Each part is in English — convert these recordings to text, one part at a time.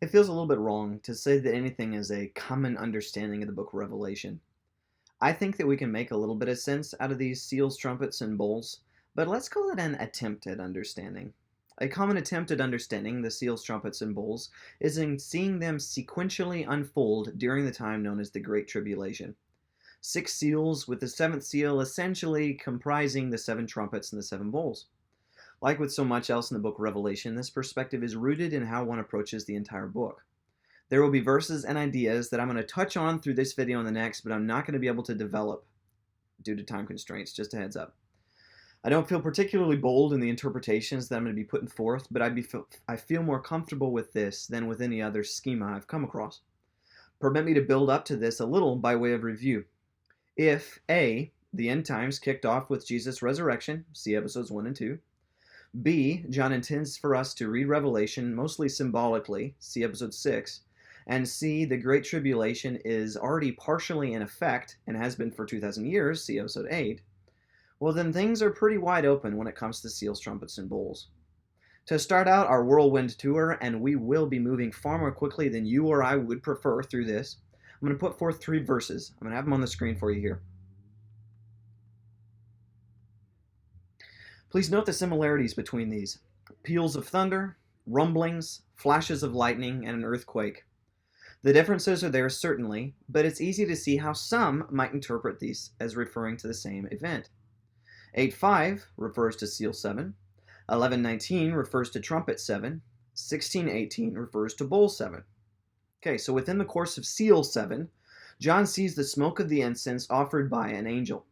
It feels a little bit wrong to say that anything is a common understanding of the book of Revelation. I think that we can make a little bit of sense out of these seals, trumpets, and bowls, but let's call it an attempt at understanding. A common attempt at understanding the seals, trumpets, and bowls is in seeing them sequentially unfold during the time known as the Great Tribulation. 6 seals, with the 7th seal essentially comprising the 7 trumpets and the 7 bowls. Like with so much else in the book of Revelation, this perspective is rooted in how one approaches the entire book. There will be verses and ideas that I'm going to touch on through this video and the next, but I'm not going to be able to develop due to time constraints, just a heads up. I don't feel particularly bold in the interpretations that I'm going to be putting forth, but I feel more comfortable with this than with any other schema I've come across. Permit me to build up to this a little by way of review. If A, the end times kicked off with Jesus' resurrection, see episodes 1 and 2, B, John intends for us to read Revelation mostly symbolically, see episode 6, and C, the Great Tribulation is already partially in effect and has been for 2,000 years, see episode 8, well then things are pretty wide open when it comes to seals, trumpets, and bowls. To start out our whirlwind tour, and we will be moving far more quickly than you or I would prefer through this, I'm going to put forth 3 verses. I'm going to have them on the screen for you here. Please note the similarities between these. Peals of thunder, rumblings, flashes of lightning, and an earthquake. The differences are there certainly, but it's easy to see how some might interpret these as referring to the same event. 8:5 refers to seal 7, 11:19 refers to trumpet 7, 16:18 refers to bowl 7. Okay, so within the course of seal 7, John sees the smoke of the incense offered by an angel.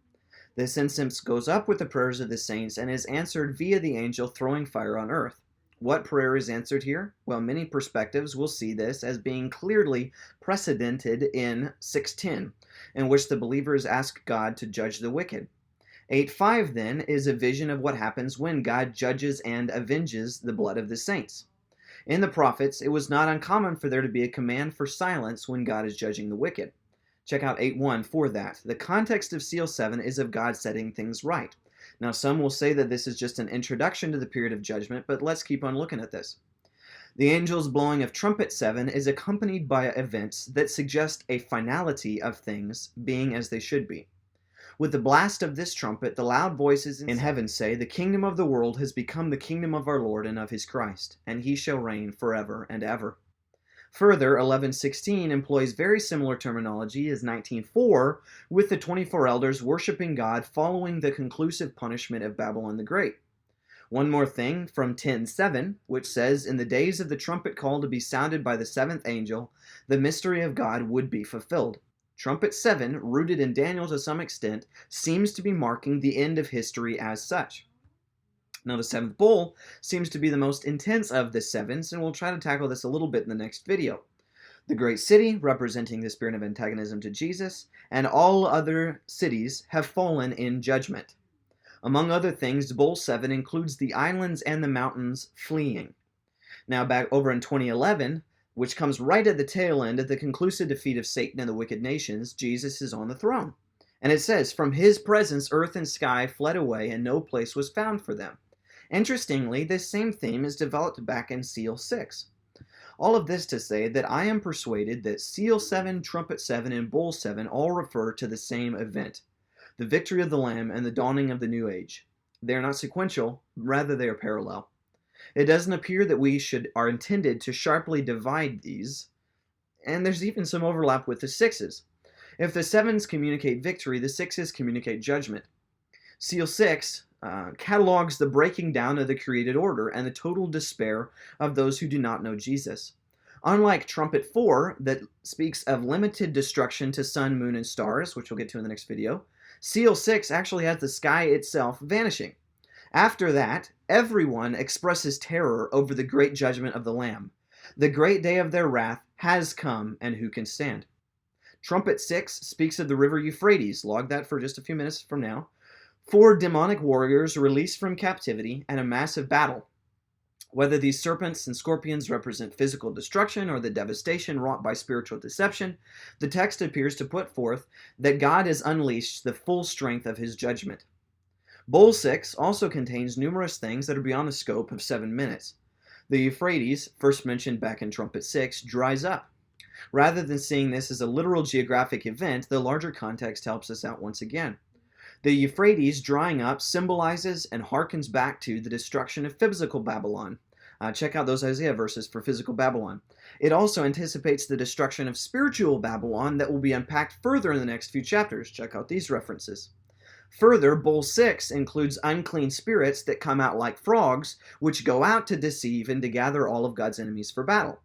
This incense goes up with the prayers of the saints and is answered via the angel throwing fire on earth. What prayer is answered here? Well, many perspectives will see this as being clearly precedented in 6:10, in which the believers ask God to judge the wicked. 8:5 then is a vision of what happens when God judges and avenges the blood of the saints. In the prophets, it was not uncommon for there to be a command for silence when God is judging the wicked. Check out 8:1 for that. The context of seal 7 is of God setting things right. Now, some will say that this is just an introduction to the period of judgment, but let's keep on looking at this. The angel's blowing of trumpet 7 is accompanied by events that suggest a finality of things being as they should be. With the blast of this trumpet, the loud voices in heaven say, "The kingdom of the world has become the kingdom of our Lord and of his Christ, and he shall reign forever and ever." Further, 11:16 employs very similar terminology as 19:4, with the 24 elders worshiping God following the conclusive punishment of Babylon the Great. One more thing from 10:7, which says, "In the days of the trumpet call to be sounded by the 7th angel, the mystery of God would be fulfilled." Trumpet 7, rooted in Daniel to some extent, seems to be marking the end of history as such. Now, the 7th bowl seems to be the most intense of the 7s, and we'll try to tackle this a little bit in the next video. The great city, representing the spirit of antagonism to Jesus, and all other cities have fallen in judgment. Among other things, bowl 7 includes the islands and the mountains fleeing. Now, back over in 2011, which comes right at the tail end of the conclusive defeat of Satan and the wicked nations, Jesus is on the throne. And it says, "From his presence earth and sky fled away, and no place was found for them." Interestingly, this same theme is developed back in seal 6. All of this to say that I am persuaded that seal 7, trumpet 7, and bowl 7 all refer to the same event, the victory of the Lamb and the dawning of the new age. They are not sequential, rather they are parallel. It doesn't appear that we are intended to sharply divide these, and there's even some overlap with the 6s. If the 7s communicate victory, the 6s communicate judgment. Seal 6 catalogs the breaking down of the created order and the total despair of those who do not know Jesus. Unlike trumpet 4, that speaks of limited destruction to sun, moon, and stars, which we'll get to in the next video, seal 6 actually has the sky itself vanishing. After that, everyone expresses terror over the great judgment of the Lamb. The great day of their wrath has come, and who can stand? Trumpet 6 speaks of the river Euphrates, log that for just a few minutes from now, 4 demonic warriors released from captivity, and a massive battle. Whether these serpents and scorpions represent physical destruction or the devastation wrought by spiritual deception, the text appears to put forth that God has unleashed the full strength of his judgment. Bowl 6 also contains numerous things that are beyond the scope of 7 minutes. The Euphrates, first mentioned back in Trumpet 6, dries up. Rather than seeing this as a literal geographic event, the larger context helps us out once again. The Euphrates drying up symbolizes and harkens back to the destruction of physical Babylon. Check out those Isaiah verses for physical Babylon. It also anticipates the destruction of spiritual Babylon that will be unpacked further in the next few chapters. Check out these references. Further, Bowl 6 includes unclean spirits that come out like frogs, which go out to deceive and to gather all of God's enemies for battle.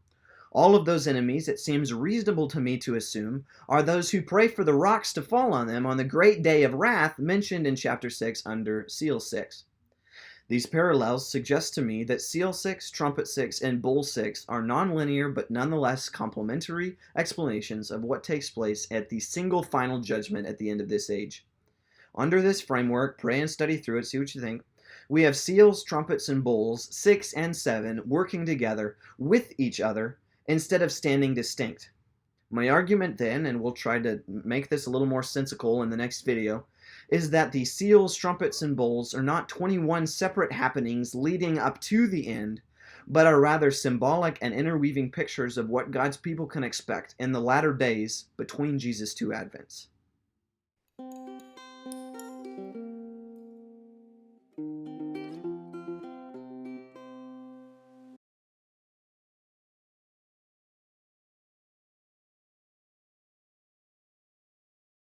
All of those enemies, it seems reasonable to me to assume, are those who pray for the rocks to fall on them on the great day of wrath mentioned in chapter 6 under Seal 6. These parallels suggest to me that Seal 6, Trumpet 6, and Bowl 6 are nonlinear but nonetheless complementary explanations of what takes place at the single final judgment at the end of this age. Under this framework, pray and study through it, see what you think. We have seals, trumpets, and bowls, 6 and 7, working together with each other instead of standing distinct. My argument then, and we'll try to make this a little more sensical in the next video, is that the seals, trumpets, and bowls are not 21 separate happenings leading up to the end, but are rather symbolic and interweaving pictures of what God's people can expect in the latter days between Jesus' two advents.